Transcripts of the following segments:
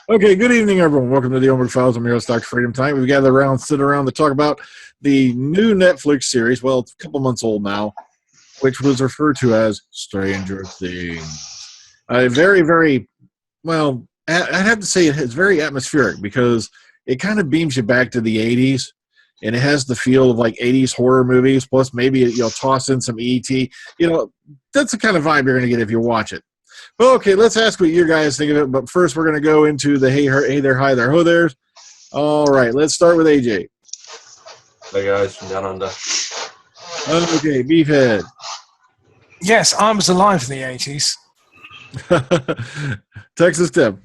Okay, good evening, everyone. Welcome to the Omega Files. I'm your host, Dr. Freedom. Tonight we've gathered around, sit around to talk about the new Netflix series. Well, it's a couple months old now, which was referred to as Stranger Things. Very, very, well, I'd have to say it's very atmospheric because it kind of beams you back to the 80s, and it has the feel of like 80s horror movies, plus maybe you'll toss in some E.T. That's the kind of vibe you're going to get if you watch it. Well, okay, let's ask what you guys think of it, but first we're going to go into the hey there, hi there, ho there's. All right, let's start with AJ. Hey guys, from down under. Okay, Beefhead. Yes, I was alive in the 80s. Texas Tim.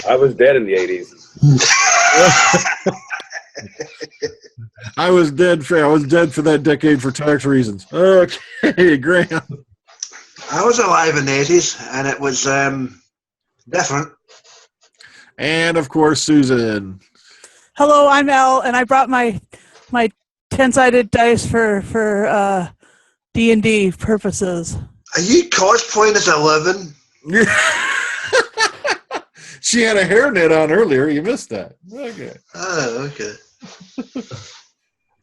I was dead in the 80s. I was dead for that decade for tax reasons. Okay, Graham. I was alive in the 80s, and it was different. And, of course, Susan. Hello, I'm Elle, and I brought my 10-sided dice for D&D purposes. Are you cosplaying as 11? She had a hairnet on earlier. You missed that. Okay. Oh, okay.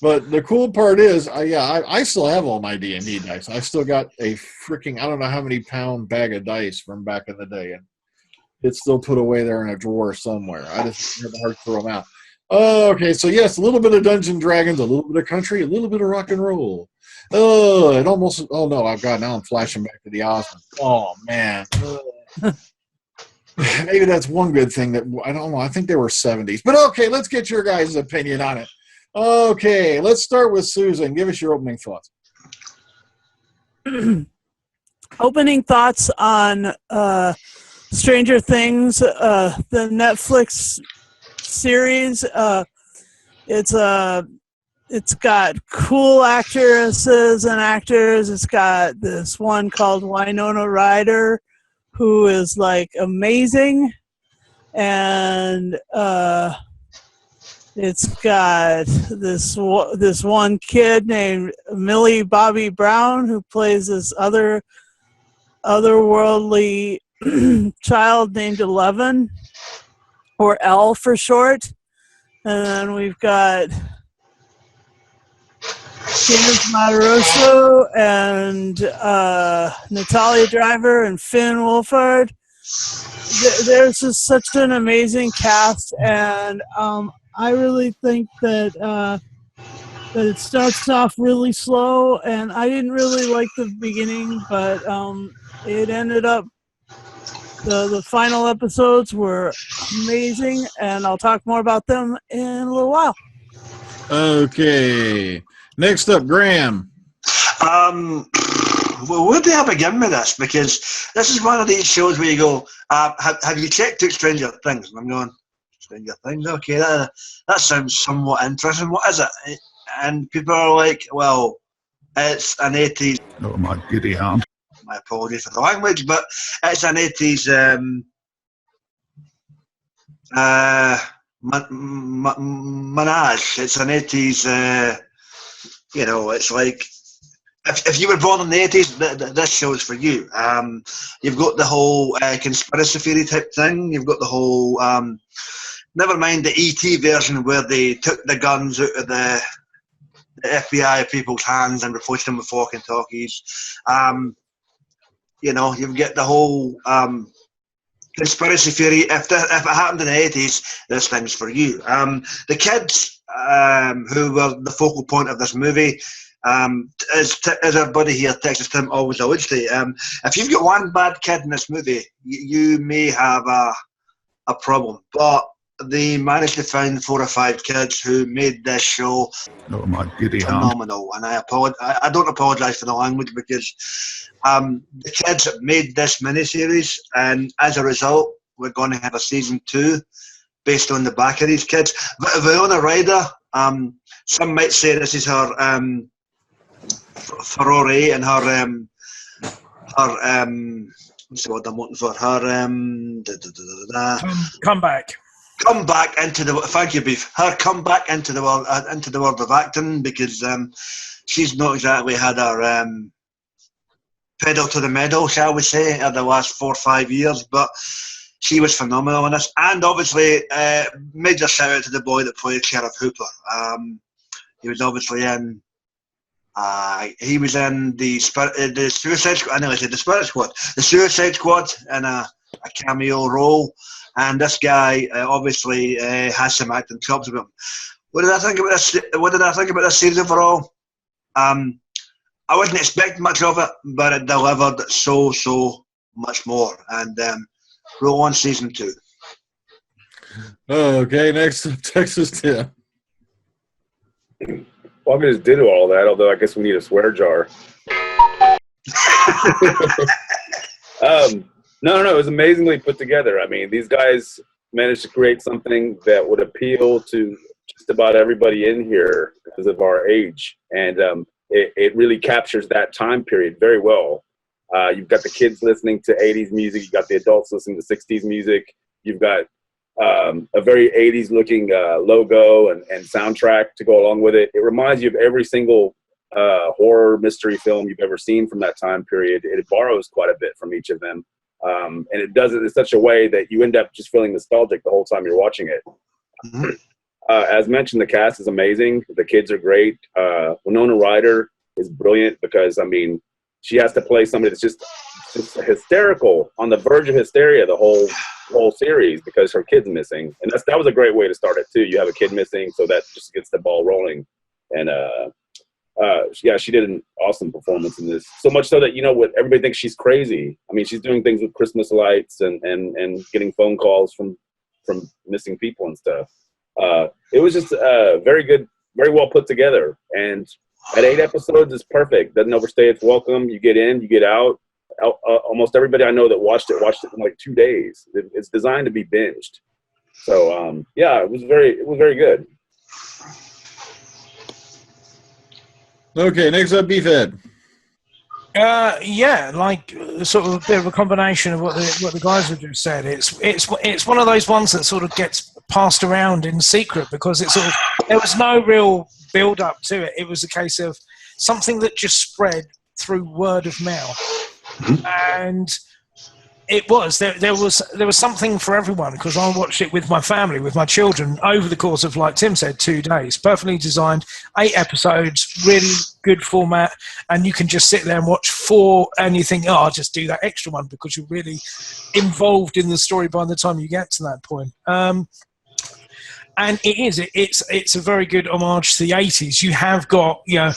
But the cool part is, I still have all my D&D dice. I still got a freaking, I don't know how many pound bag of dice from back in the day, and it's still put away there in a drawer somewhere. I just have the heart to throw them out. Okay, so yes, a little bit of Dungeons and Dragons, a little bit of country, a little bit of rock and roll. Now I'm flashing back to the Osmonds. Oh, man. Maybe that's one good thing that, I don't know, I think they were 70s. But okay, let's get your guys' opinion on it. Okay, let's start with Susan. Give us your opening thoughts. Opening thoughts on Stranger Things, the Netflix series. It's got cool actresses and actors. It's got this one called Winona Ryder, who is like amazing, and it's got this one kid named Millie Bobby Brown who plays this otherworldly child named 11, or L for short. And then we've got James Mataroso and Natalia Driver and Finn Wolfhard. There's just such an amazing cast, and I really think that it starts off really slow, and I didn't really like the beginning, but it ended up, the final episodes were amazing, and I'll talk more about them in a little while. Okay. Next up, Graham. Well, where do I begin with this? Because this is one of these shows where you go, have you checked out Stranger Things? And I'm going, Stranger Things? Okay, that sounds somewhat interesting. What is it? And people are like, well, it's an 80s... Oh, my giddy aunt. My apologies for the language, but it's an 80s menage. It's an 80s, it's like, if you were born in the 80s, this show is for you. You've got the whole conspiracy theory type thing. You've got the whole, never mind the E.T. version where they took the guns out of the FBI people's hands and replaced them with walkie-talkies. You get the whole conspiracy theory. If it happened in the 80s, this thing's for you. The kids who were the focal point of this movie, as our buddy here, Texas Tim, always alludes to, if you've got one bad kid in this movie, you may have a problem. But they managed to find 4 or 5 kids who made this show phenomenal. And I don't apologise for the language, because the kids made this miniseries, and as a result, we're going to have a season 2 based on the back of these kids. Winona Ryder, some might say this is her furore and her what's the word I'm looking for? Her comeback. Come back into the, thank you, Beef. Her come back into the world of acting, because she's not exactly had her pedal to the metal, shall we say, in the last 4 or 5 years. But she was phenomenal in this. And obviously, major shout out to the boy that played Sheriff Hooper. He was obviously in. He was in the Suicide Squad. I said the Spirit Squad, the Suicide Squad, in a cameo role. And this guy obviously has some acting chops about him. What did I think about this? What did I think about this series overall? I wasn't expecting much of it, but it delivered so much more. And roll on season 2. Okay, next up, Texas Tim. Well, I can just ditto all that, although I guess we need a swear jar. No, it was amazingly put together. I mean, these guys managed to create something that would appeal to just about everybody in here because of our age. And it really captures that time period very well. You've got the kids listening to 80s music. You've got the adults listening to 60s music. You've got a very 80s looking logo and soundtrack to go along with it. It reminds you of every single horror mystery film you've ever seen from that time period. It borrows quite a bit from each of them. And it does it in such a way that you end up just feeling nostalgic the whole time you're watching it. Mm-hmm. As mentioned, the cast is amazing. The kids are great. Winona Ryder is brilliant because, I mean, she has to play somebody that's just hysterical, on the verge of hysteria the whole series because her kid's missing. And that was a great way to start it, too. You have a kid missing, so that just gets the ball rolling. And, yeah, she did an awesome performance in this. So much so that, you know, what everybody thinks she's crazy. I mean, she's doing things with Christmas lights and getting phone calls from missing people and stuff. It was just very good, very well put together. And at 8 episodes, it's perfect. Doesn't overstay its welcome. You get in, you get out. Almost everybody I know that watched it in like 2 days. It's designed to be binged. So yeah, it was very good. Okay, next up, Beefhead. Yeah, like sort of a bit of a combination of what the guys have just said. It's one of those ones that sort of gets passed around in secret because there was no real build up to it. It was a case of something that just spread through word of mouth, and it was there was something for everyone because I watched it with my family, with my children, over the course of, like Tim said, 2 days. Perfectly designed, 8 episodes, really good format, and you can just sit there and watch 4, and you think, oh, I'll just do that extra one because you're really involved in the story by the time you get to that point. And it's a very good homage to the 80s. You have got, you know,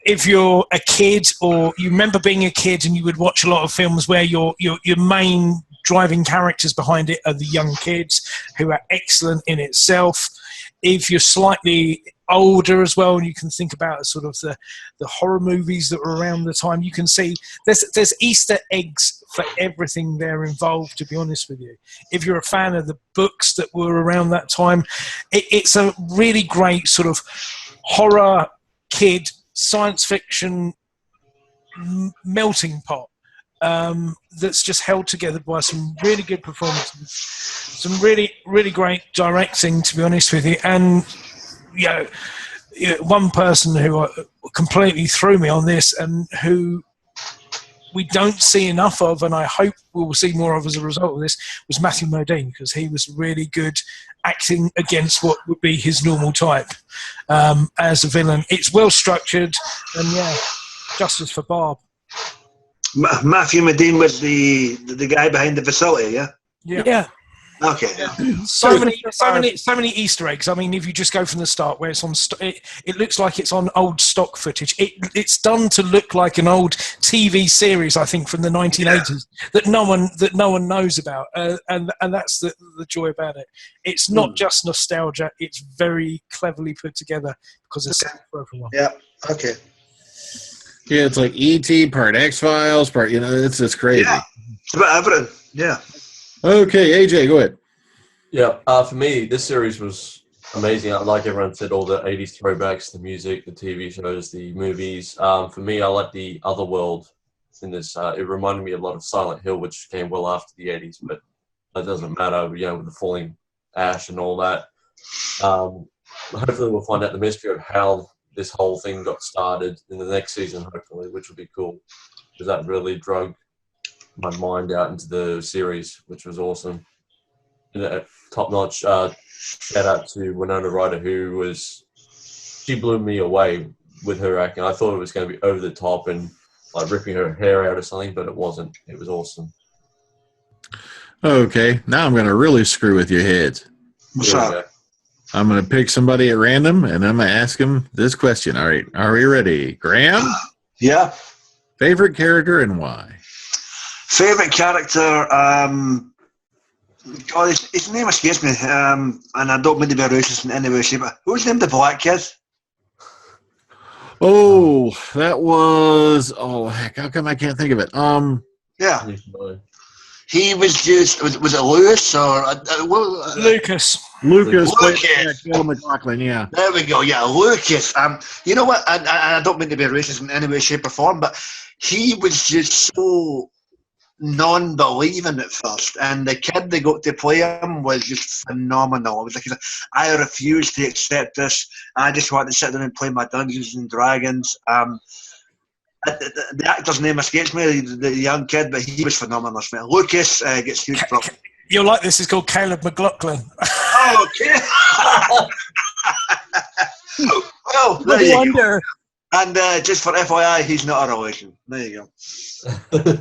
if you're a kid or you remember being a kid and you would watch a lot of films where your main driving characters behind it are the young kids who are excellent in itself. If you're slightly older as well, and you can think about sort of the horror movies that were around the time, you can see there's Easter eggs for everything there involved, to be honest with you. If you're a fan of the books that were around that time, it's a really great sort of horror kid science fiction melting pot that's just held together by some really good performances, some really great directing, to be honest with you. And you know, one person who completely threw me on this and who we don't see enough of, and I hope we will see more of as a result of this, was Matthew Modine, because he was really good acting against what would be his normal type as a villain. It's well structured, and yeah, justice for Barb. Matthew Modine was the guy behind the facility, yeah? Yeah. Okay. So many Easter eggs. I mean, if you just go from the start, where it's on, it looks like it's on old stock footage. It's done to look like an old TV series, I think, from the 1980s that no one knows about, and that's the joy about it. It's not just nostalgia; it's very cleverly put together because it's for everyone. Yeah. Okay. Yeah, it's like E.T. part X-Files part. You know, it's crazy. Yeah. It's about everything. Yeah. Okay, AJ, go ahead. Yeah, for me, this series was amazing. Like everyone said, all the 80s throwbacks, the music, the TV shows, the movies. For me, I like the other world in this. It reminded me a lot of Silent Hill, which came well after the 80s, but that doesn't matter, you know, with the falling ash and all that. Hopefully we'll find out the mystery of how this whole thing got started in the next season, hopefully, which would be cool. because that really drug my mind out into the series, which was awesome. And top notch. Shout out to Winona Ryder, she blew me away with her acting. I thought it was going to be over the top and like ripping her hair out or something, but it wasn't. It was awesome. Okay, now I'm going to really screw with your heads. What's up? I'm going to pick somebody at random, and I'm going to ask them this question. All right, are we ready? Graham? Yeah. Favorite character and why? Favorite character, God, his name escapes me, and I don't mean to be racist in any way, shape, but who's named the black kid? Oh, that was, oh, heck, how come I can't think of it? Yeah. He was just, was it Lewis or? Lucas. Lucas. Lucas. Caleb McLaughlin, yeah. There we go, yeah, Lucas. You know what, I don't mean to be racist in any way, shape or form, but he was just so non-believing at first, and the kid they got to play him was just phenomenal. It was like, I refuse to accept this. I just want to sit down and play my Dungeons and Dragons. The actor's name escapes me, the young kid, but he was phenomenal. Lucas gets huge props. You'll like this. It's called Caleb McLaughlin. Oh, okay. Well, there you wonder. Go. And just for FYI, he's not a relation. There you go.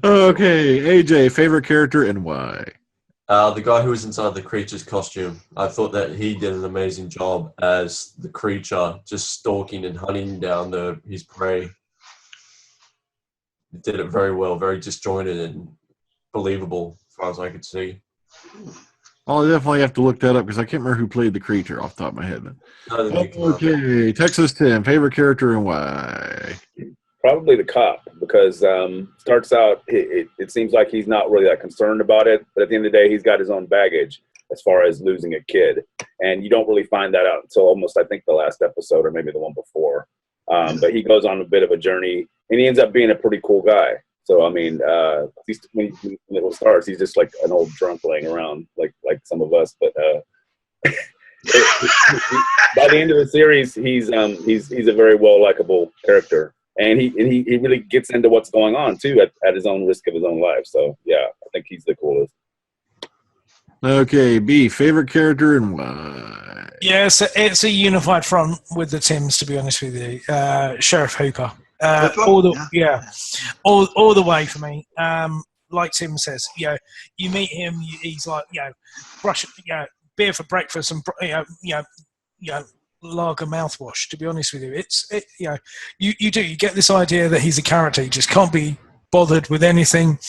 Okay, AJ, favorite character and why? The guy who was inside the creature's costume. I thought that he did an amazing job as the creature, just stalking and hunting down his prey. He did it very well, very disjointed and believable, as far as I could see. I'll definitely have to look that up because I can't remember who played the creature off the top of my head. Okay, Texas Tim, favorite character and why? Probably the cop, because starts out, it seems like he's not really that concerned about it, but at the end of the day, he's got his own baggage as far as losing a kid. And you don't really find that out until almost, I think, the last episode or maybe the one before. But he goes on a bit of a journey, and he ends up being a pretty cool guy. So, I mean, when it starts, he's just like an old drunk laying around, like some of us. But by the end of the series, he's a very well likable character. And he really gets into what's going on, too, at his own risk of his own life. So, yeah, I think he's the coolest. Okay, B, favorite character and why? Yeah, it's a unified front with the Tims, to be honest with you. Sheriff Hooper. All the way for me. Like Tim says, you meet him, he's like, brush, beer for breakfast and, lager mouthwash, to be honest with you. You get this idea that he's a character, he just can't be bothered with anything,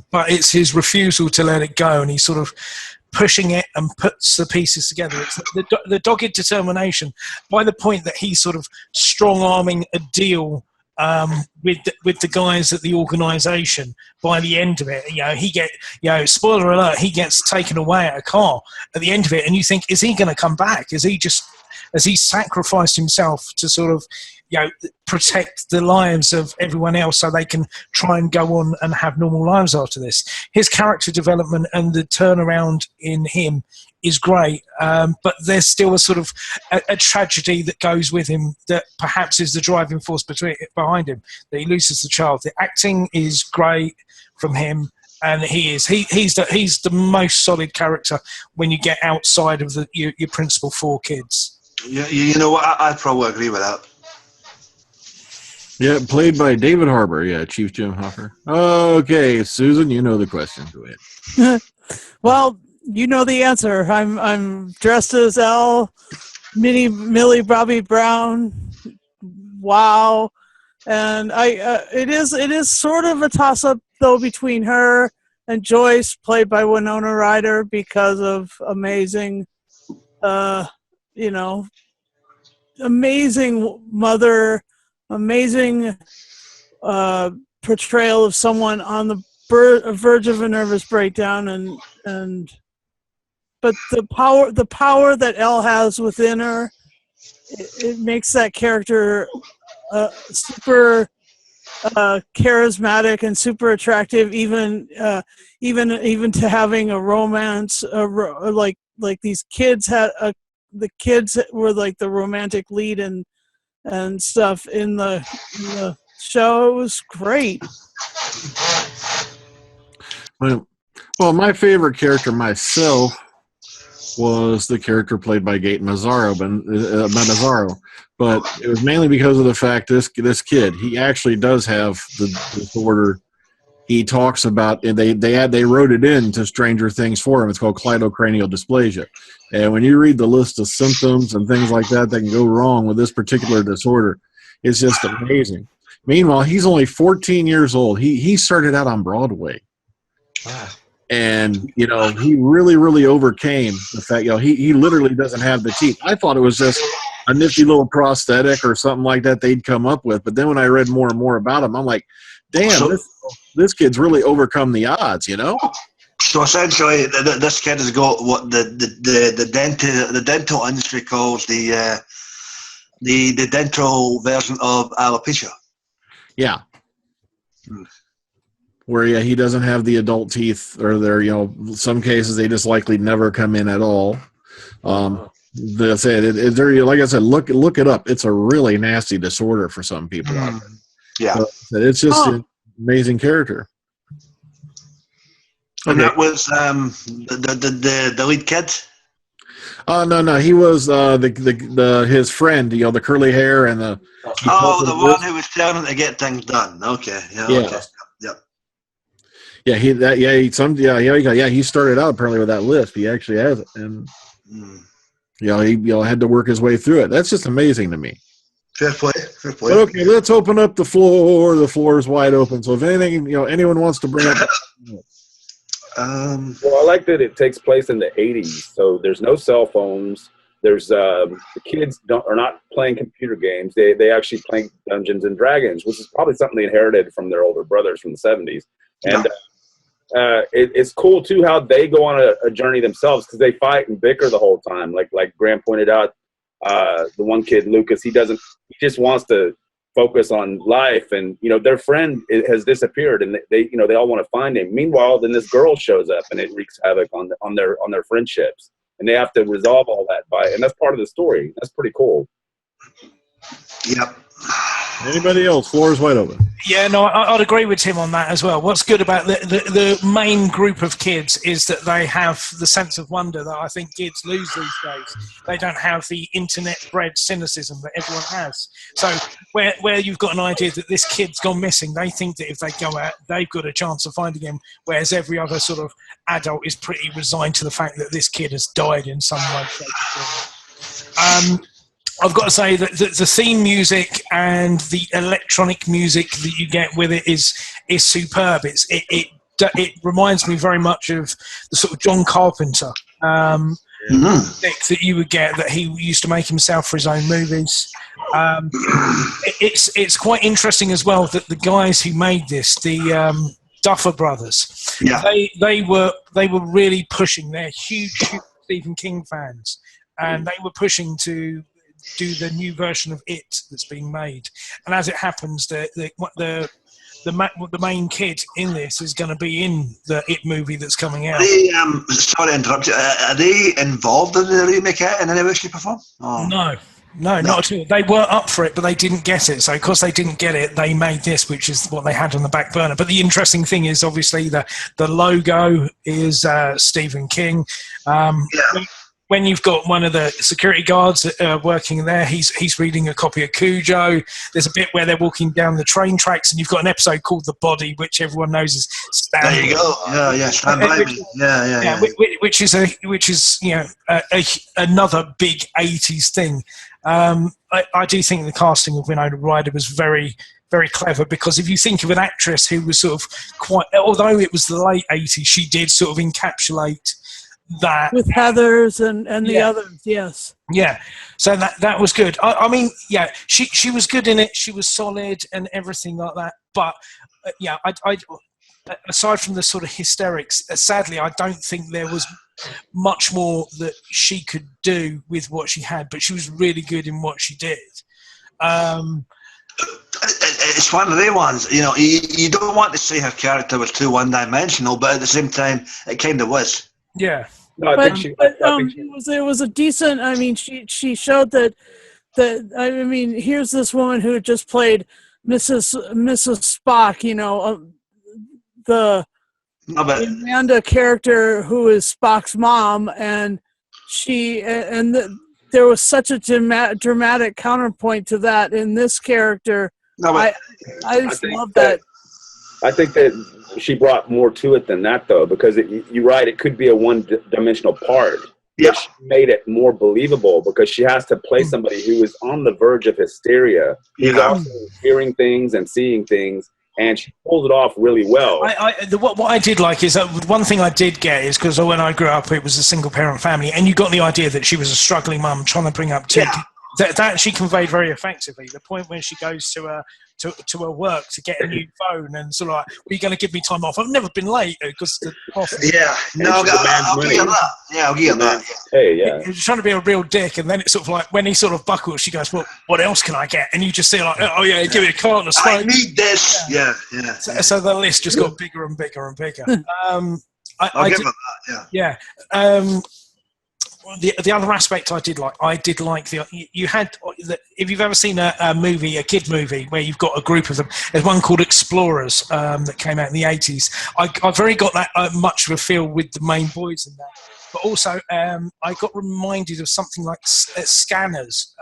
but it's his refusal to let it go, and he's sort of pushing it and puts the pieces together. It's the dogged determination, by the point that he's sort of strong-arming a deal with the guys at the organisation. By the end of it, spoiler alert, he gets taken away at a car at the end of it, and you think, is he going to come back? Has he sacrificed himself to sort of, protect the lives of everyone else so they can try and go on and have normal lives after this? His character development and the turnaround in him is great, but there's still a sort of a tragedy that goes with him that perhaps is the driving force behind him, that he loses the child. The acting is great from him, and he's the most solid character when you get outside of your principal four kids. Yeah, you know what? I probably agree with that. Yeah, played by David Harbour. Yeah, Chief Jim Hoffer. Okay, Susan, you know the question. Go ahead. Well, you know the answer. I'm dressed as Elle, Millie Bobby Brown. Wow, and it is sort of a toss up though between her and Joyce, played by Winona Ryder, because of amazing amazing mother, amazing portrayal of someone on the verge of a nervous breakdown, but the power that Elle has within her, it makes that character super charismatic and super attractive, even to having a romance, like these kids had the kids were like the romantic lead and stuff in the show. It was great. Well, my favorite character myself was the character played by Gaten Mazzaro, but it was mainly because of the fact this kid, he actually does have the disorder. He talks about, and they wrote it into Stranger Things for him. It's called cleidocranial dysplasia. And when you read the list of symptoms and things like that can go wrong with this particular disorder, it's just amazing. Meanwhile, he's only 14 years old. He started out on Broadway. Wow. And, he really, really overcame the fact, he literally doesn't have the teeth. I thought it was just a nifty little prosthetic or something like that they'd come up with. But then when I read more and more about him, I'm like, damn, this kid's really overcome the odds, So essentially, this kid has got what the dental industry calls the dental version of alopecia. Yeah. Where he doesn't have the adult teeth, or some cases they just likely never come in at all. They said like I said, look it up. It's a really nasty disorder for some people. Yeah, but it's just an amazing character. And that was the lead kid. No, he was his friend. The curly hair and the. The one who was telling him to get things done. Okay, yeah. Okay. He started out apparently with that lisp. He actually has it, and he had to work his way through it. That's just amazing to me. Fair play. But okay, let's open up the floor. The floor is wide open. So if anyone wants to bring up. Well, I like that it takes place in the 80s, so there's no cell phones. There's the kids are not playing computer games. They actually play Dungeons and Dragons, which is probably something they inherited from their older brothers from the 70s. And it's cool too how they go on a journey themselves, because they fight and bicker the whole time. Like Graham pointed out, the one kid Lucas, he just wants to focus on life, and their friend has disappeared, and they all want to find him. Meanwhile, then this girl shows up, and it wreaks havoc on their friendships, and they have to resolve all that and that's part of the story. That's pretty cool. Yep. Anybody else? Floor is wide open. Yeah, no, I'd agree with Tim on that as well. What's good about the main group of kids is that they have the sense of wonder that I think kids lose these days. They don't have the internet-bred cynicism that everyone has. So where you've got an idea that this kid's gone missing, they think that if they go out, they've got a chance of finding him, whereas every other sort of adult is pretty resigned to the fact that this kid has died in some way, shape, or form. I've got to say that the theme music and the electronic music that you get with it is superb. It reminds me very much of the sort of John Carpenter music that you would get, that he used to make himself for his own movies. It's quite interesting as well that the guys who made this, the Duffer Brothers, they were really pushing. They're huge Stephen King fans, and they were pushing to do the new version of It that's being made. And as it happens, the main kid in this is going to be in the It movie that's coming out. Sorry to interrupt you. Are they involved in the remake in any way, shape, or form? Oh. No, not at all. They were up for it, but they didn't get it. So because they didn't get it, they made this, which is what they had on the back burner. But the interesting thing is, obviously, the logo is Stephen King. When you've got one of the security guards working there, he's reading a copy of Cujo. There's a bit where they're walking down the train tracks, and you've got an episode called The Body, which everyone knows is Stand By. There you go. Yeah, Stand By Me. Yeah. Which is another big 80s thing. I do think the casting of Winona Ryder was very, very clever, because if you think of an actress who was sort of quite, although it was the late 80s, she did sort of encapsulate that with Heathers and the others. Yes. Yeah. So that was good. I mean, yeah, she was good in it. She was solid and everything like that. But I aside from the sort of hysterics, sadly, I don't think there was much more that she could do with what she had. But she was really good in what she did. It's one of the ones, you don't want to say her character was too one-dimensional, but at the same time, it kind of was. Yeah. No, it was a decent. I mean, she showed that. I mean, here's this woman who had just played Mrs. Spock, you know, the Amanda character who is Spock's mom, and there was such a dramatic counterpoint to that in this character. I just love that. I think that she brought more to it than that, though, because you're right, it could be a one-dimensional part. Yeah. She made it more believable because she has to play somebody who is on the verge of hysteria. He's also hearing things and seeing things, and she pulled it off really well. What I did like is that one thing I did get is because when I grew up, it was a single-parent family, and you got the idea that she was a struggling mum trying to bring up two kids. That she conveyed very effectively. The point when she goes to her work to get a new phone and sort of like, "Are you going to give me time off? I've never been late because the boss." Yeah, no, I'll give you that. Yeah, I'll give you that. Hey, yeah. He's trying to be a real dick, and then it's sort of like when he sort of buckles, she goes, "Well, what else can I get?" And you just see like, "Oh yeah, give me a card and a smoke." I need this. Yeah. So the list just got bigger and bigger and bigger. I'll give it that. Yeah. The other aspect I did like you had if you've ever seen a movie, a kid movie where you've got a group of them. There's one called Explorers that came out in the 80s. I very got that much of a feel with the main boys in that, but also I got reminded of something like Scanners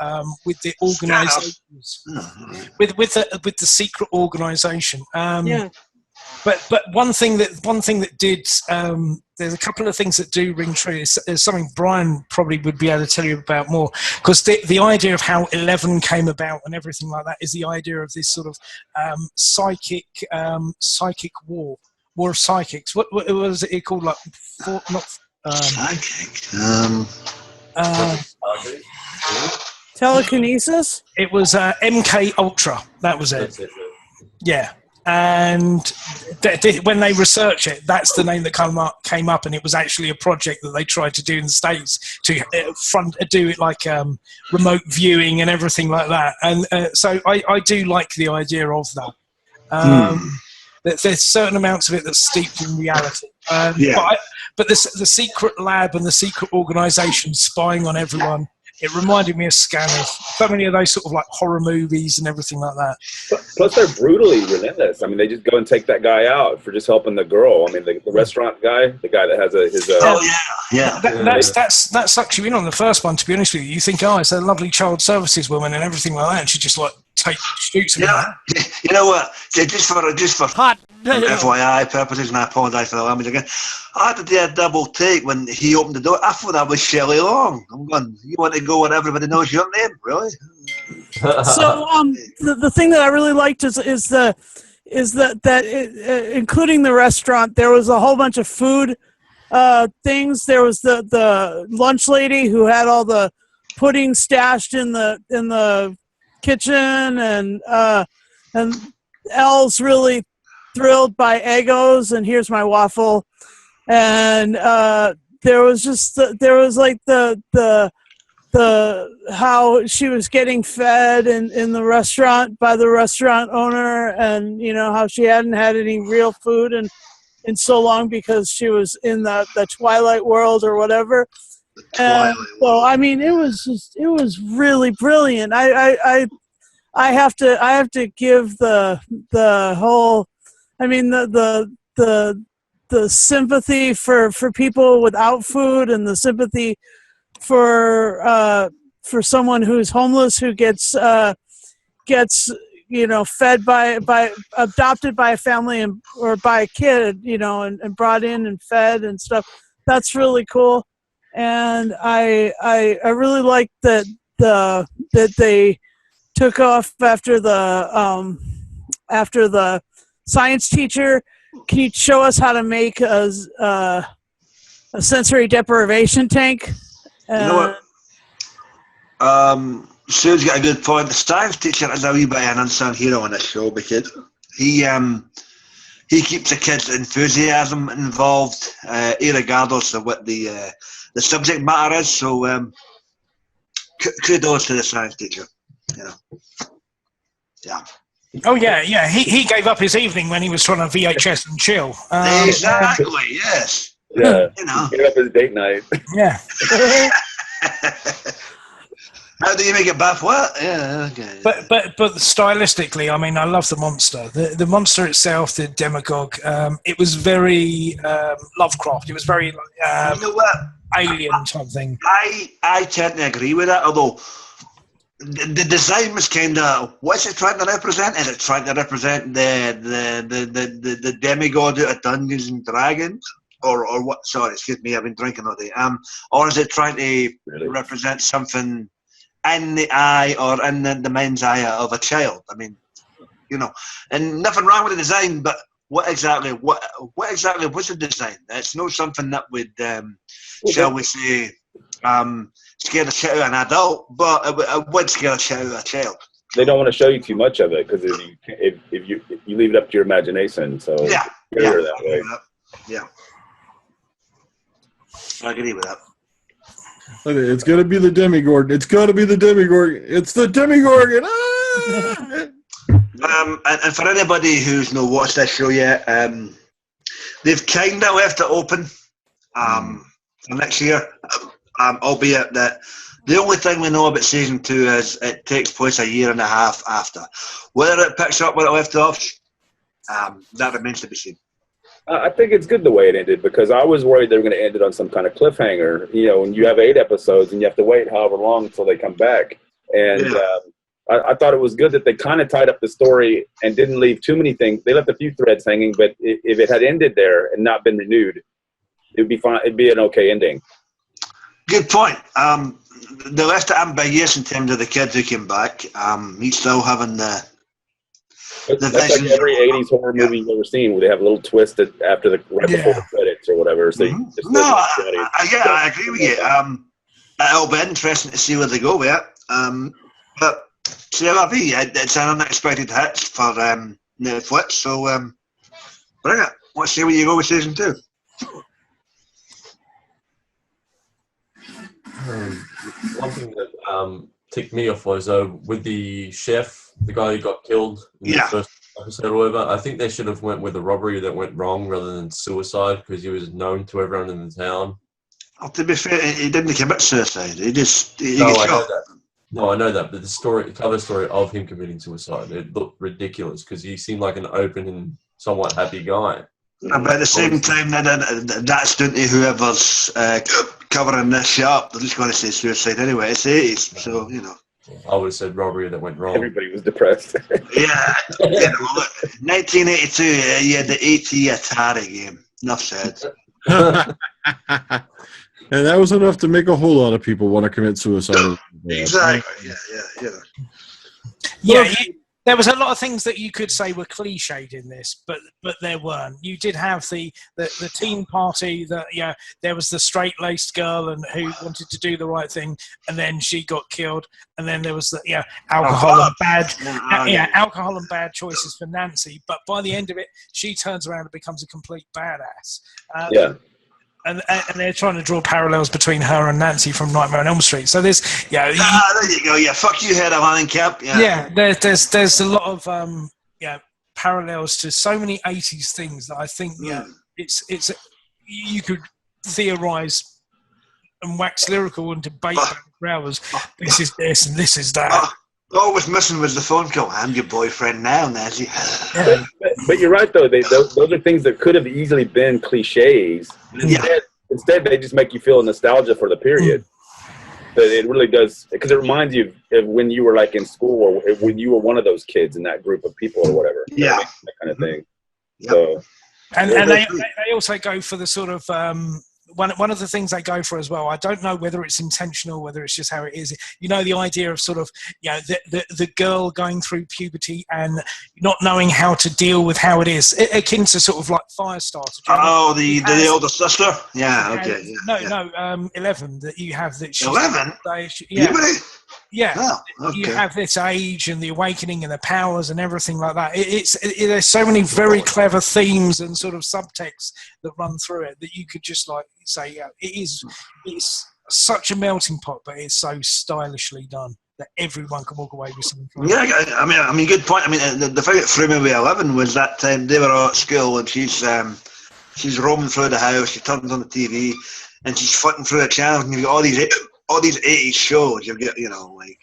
with the organisations, with the secret organisation. But one thing that did there's a couple of things that do ring true. Is something Brian probably would be able to tell you about more, because the idea of how 11 came about and everything like that is the idea of this sort of psychic war of psychics. What was it called? Like psychic. Telekinesis. It was MK Ultra. That was it. Yeah. And when they research it, that's the name that came up, and it was actually a project that they tried to do in the States to do it like remote viewing and everything like that. And so I do like the idea of that. There's certain amounts of it that's steeped in reality. But the secret lab and the secret organisation spying on everyone, it reminded me of Scanners. So many of those sort of like horror movies and everything like that. Plus, they're brutally relentless. I mean, they just go and take that guy out for just helping the girl. I mean, the restaurant guy, the guy that has his. That sucks you in on the first one. To be honest with you, you think, oh, it's a lovely child services woman and everything like that, and she just like shoots him. You know what? Just for hot FYI purposes, and I apologise for the language again. I had to do a double take when he opened the door. I thought that was Shelley Long. I'm going, you want to go where everybody knows your name, really? So the thing that I really liked is that including the restaurant, there was a whole bunch of food things. There was the lunch lady who had all the pudding stashed in the kitchen, and Elle's really thrilled by Eggos, and here's my waffle. And there was like the how she was getting fed in the restaurant by the restaurant owner, and you know how she hadn't had any real food in so long because she was in the Twilight world or whatever. And so I mean, it was really brilliant. I have to give the whole, I mean the sympathy for people without food, and the sympathy for someone who's homeless, who gets you know, fed by adopted by a family or by a kid, you know, and brought in and fed and stuff. That's really cool. And I really like that they took off after the science teacher. Can you show us how to make a sensory deprivation tank? You know what? Sue's got a good point. The science teacher is a wee bit of an unsung hero on this show because he keeps the kids' enthusiasm involved, irregardless of what the subject matter is. So kudos to the science teacher. You know. Yeah. Oh yeah. He gave up his evening when he was trying to VHS and chill. Exactly. Yes. Yeah. You know. Gave up his date night. Yeah. How do you make it buff? What? Yeah, okay. But stylistically, I mean, I love the monster. The monster itself, the demagogue. It was very Lovecraft. It was very You know what? alien type thing. I tend to agree with that, although the design was kind of, what's it trying to represent? Is it trying to represent the demigod out of Dungeons and Dragons? Or what? Sorry, excuse me, I've been drinking all day. Or is it trying to represent something in the eye or in the mind's eye of a child? I mean, you know, and nothing wrong with the design, but what exactly was the design? It's not something that would, shall we say, scare the shit out of an adult, but it would scare the shit out of a child. They don't want to show you too much of it because if you leave it up to your imagination, so that way. Yeah, I agree with that. It's gonna be the Demigorgon. It's gonna be the Demigorgon. It's the Demigorgon. And for anybody who's not watched this show yet, they've kind of left it open for next year, albeit that the only thing we know about season 2 is it takes place a year and a half after. Whether it picks up where it left off, that remains to be seen. I think it's good the way it ended because I was worried they were going to end it on some kind of cliffhanger. You know, when you have 8 episodes and you have to wait however long until they come back. And I thought it was good that they kind of tied up the story and didn't leave too many things. They left a few threads hanging, but if it had ended there and not been renewed, it'd be fine. It'd be an okay ending. Good point. They left it ambiguous in terms of the kids who came back. He's still having the That's like every 80s horror movie you've ever seen where they have a little twist after before the credits or whatever. So I agree with you. It'll be interesting to see where they go with it. But it's an unexpected hit for Netflix, so bring it. Let's see where you go with season 2. One thing that ticked me off was with the chef, the guy who got killed in the first episode or whatever. I think they should have went with a robbery that went wrong rather than suicide because he was known to everyone in the town. Well, to be fair, he didn't commit suicide. He got shot. I know that, but the cover story of him committing suicide, it looked ridiculous because he seemed like an open and somewhat happy guy. But at the same time, that's down to whoever's covering this shop. They're just going to say suicide anyway. It's the 80s, so, you know. I would have said robbery that went wrong. Everybody was depressed. Yeah. Look, 1982, you had the 80 Atari game. Enough said. And that was enough to make a whole lot of people want to commit suicide. Exactly. Yeah, there was a lot of things that you could say were cliched in this, but there weren't. You did have the teen party that there was the straight-laced girl and who wanted to do the right thing, and then she got killed, and then there was the alcohol and bad choices for Nancy. But by the end of it, she turns around and becomes a complete badass. And they're trying to draw parallels between her and Nancy from Nightmare on Elm Street. So there's, there you go. Yeah, fuck you, head of Alan Cap. There's a lot of parallels to so many 80s things that I think it's you could theorize and wax lyrical and debate for hours. This is this and this is that. All was missing was the phone call. I'm your boyfriend now, Nancy. But you're right, though. Those are things that could have easily been cliches. Instead, they just make you feel nostalgia for the period. But it really does, because it reminds you of when you were like in school or when you were one of those kids in that group of people or whatever. That kind of thing. Yep. So, and they also go for the sort of one of the things they go for as well. I don't know whether it's intentional, whether it's just how it is. You know, the idea of sort of the girl going through puberty and not knowing how to deal with how it is, akin to sort of like Firestarter. Oh, the older sister. Yeah. Okay. No. 11. That you have that. 11. Yeah, oh, okay. You have this age and the awakening and the powers and everything like that. There's so many very clever themes and sort of subtexts that run through it that you could just like say, it's such a melting pot, but it's so stylishly done that everyone can walk away with something. Yeah, I mean, good point. I mean, the thing that threw me with 11 was that time they were all at school and she's roaming through the house. She turns on the TV and she's flicking through the channels and you've got all these all these 80s shows, you get, you know, like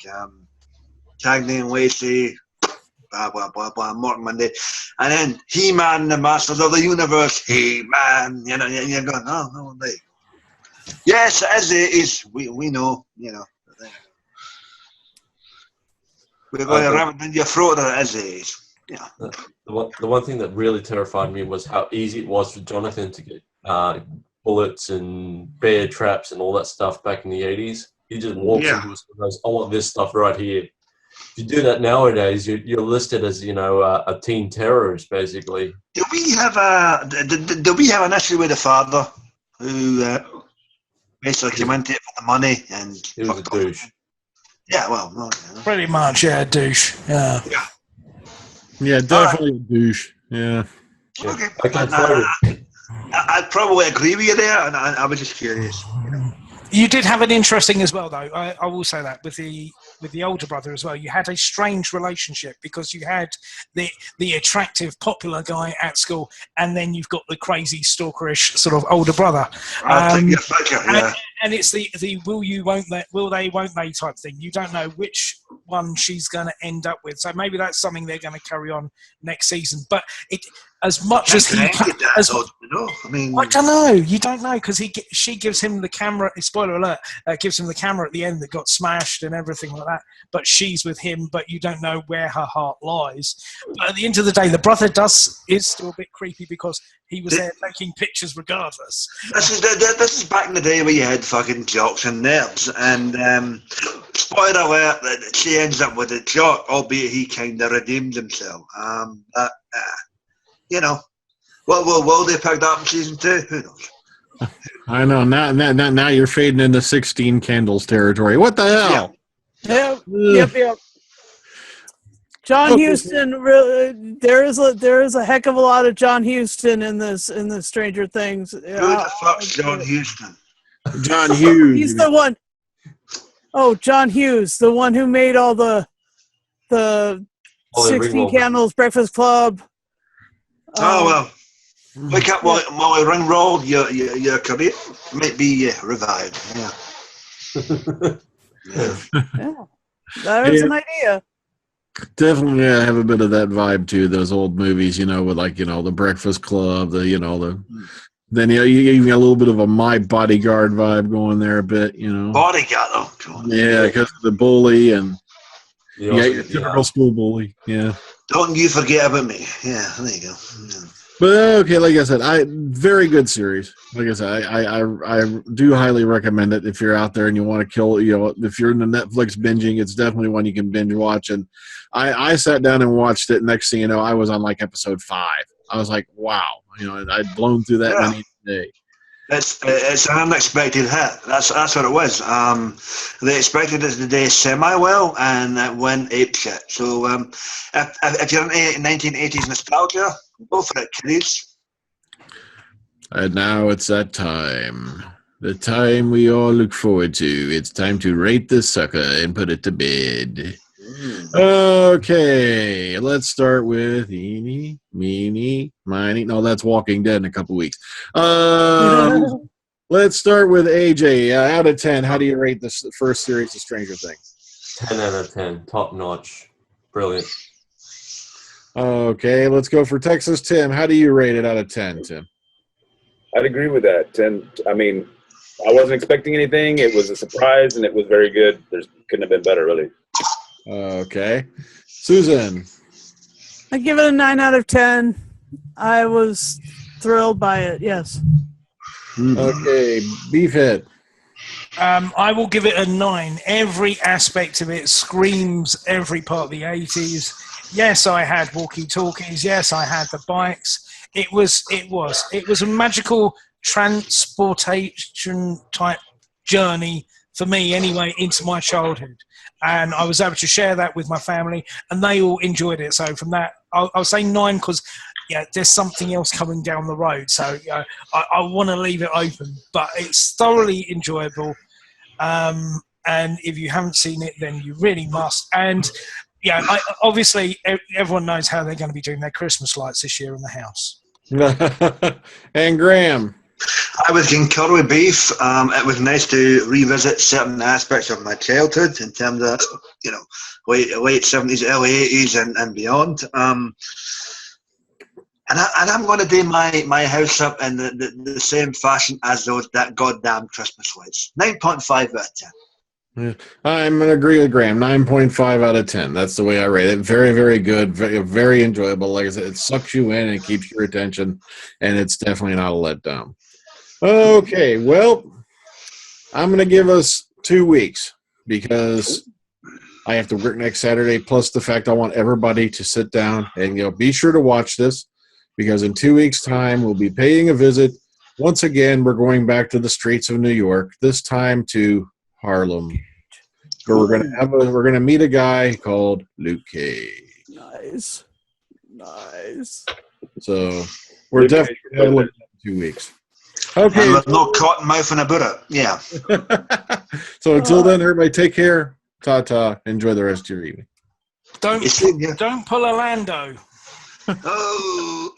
Cagney and Lacey, blah, blah, blah, blah, Morton Monday. And then He-Man, the Masters of the Universe, He-Man, you know, and you're going, oh, no, they. Yes, as it is, we know, you know. We're going to ram it in your throat as it is. Yeah. The one thing that really terrified me was how easy it was for Jonathan to get bullets and bear traps and all that stuff back in the 80s. He just walks into a store and goes, I want this stuff right here. If you do that nowadays, you're listed as, you know, a teen terrorist, basically. Do we have an issue with the father who basically came into it for the money and He was a douche. Yeah, well, no, yeah. Pretty much, yeah, douche. Yeah. Yeah, definitely a douche. Yeah. Okay. Okay, I'd probably agree with you there, and I was just curious. You know. You did have an interesting as well, though. I will say that with the older brother as well, you had a strange relationship because you had the attractive, popular guy at school, and then you've got the crazy, stalkerish sort of older brother. I'll take your picture, yeah. And it's the will you, won't they, will they, won't they type thing. You don't know which one she's going to end up with. So maybe that's something they're going to carry on next season. But as much as he, I don't know. You don't know because she gives him the camera. Spoiler alert! Gives him the camera at the end that got smashed and everything like that. But she's with him, but you don't know where her heart lies. But at the end of the day, the brother is still a bit creepy because he was there taking pictures regardless. This is back in the day where you had fucking jocks and nerds, and spoiler alert, that she ends up with a jock, albeit he kind of redeemed himself. But you know, will they pick that up in season 2? Who knows? I know. Now you're fading into 16 Candles territory. What the hell? Yep. John Huston. Really, there is a heck of a lot of John Huston in the Stranger Things. Who the fuck's John Huston? John Hughes. He's the one. Oh, John Hughes, the one who made all the 16 Candles, Breakfast Club. Well, wake up while we ring roll. Your career might be revived. Yeah. Yeah, that is an idea. Definitely have a bit of that vibe too. Those old movies, you know, with like, you know, the Breakfast Club, then you even got a little bit of a My Bodyguard vibe going there a bit, you know. Bodyguard, oh God. Yeah, because of the bully and your typical school bully. Yeah. Don't you forget about me. Yeah, there you go. Yeah. But okay, like I said, very good series. Like I said, I do highly recommend it if you're out there and you want to kill. You know, if you're into Netflix binging, it's definitely one you can binge watch. And I sat down and watched it. Next thing you know, I was on like episode 5. I was like, wow, you know, I'd blown through that many today. It's an unexpected hit. That's what it was. They expected it to do semi-well, and it went apeshit. So if you're into 1980s nostalgia, go for it, kiddies. And now it's that time. The time we all look forward to. It's time to rate this sucker and put it to bed. Okay, let's start with eeny, meeny, miny. No, that's Walking Dead in a couple weeks. Let's start with AJ. Out of 10, how do you rate this first series of Stranger Things? 10 out of 10. Top notch. Brilliant. Okay, let's go for Texas. Tim, how do you rate it out of 10, Tim? I'd agree with that. 10. I mean, I wasn't expecting anything. It was a surprise, and it was very good. Couldn't have been better, really. Okay. Susan. I give it a 9 out of 10. I was thrilled by it, yes. Okay, Beefhead. I will give it a 9. Every aspect of it screams every part of the 80s. Yes, I had walkie-talkies. Yes, I had the bikes. It was a magical transportation type journey for me anyway into my childhood. And I was able to share that with my family, and they all enjoyed it. So from that, I'll say 9 because there's something else coming down the road. So I want to leave it open, but it's thoroughly enjoyable. And if you haven't seen it, then you really must. And obviously everyone knows how they're going to be doing their Christmas lights this year in the house. And Graham. I would concur with Beef. It was nice to revisit certain aspects of my childhood in terms of, late 70s, early 80s, and beyond. And I'm going to do my house up in the same fashion as that goddamn Christmas lights. 9.5 out of 10. Yeah. I'm going to agree with Graham. 9.5 out of 10. That's the way I rate it. Very, very good. Very, very enjoyable. Like I said, it sucks you in and keeps your attention, and it's definitely not a letdown. Okay, well, I'm going to give us 2 weeks because I have to work next Saturday, plus the fact I want everybody to sit down and be sure to watch this, because in 2 weeks' time we'll be paying a visit. Once again, we're going back to the streets of New York, this time to Harlem, where we're gonna meet a guy called Luke Cage. Nice. So we're definitely gonna look at 2 weeks. Okay. And with no cotton mouth and about it. Yeah. So until then, everybody take care. Ta-ta. Enjoy the rest of your evening. Don't pull a Lando. Oh.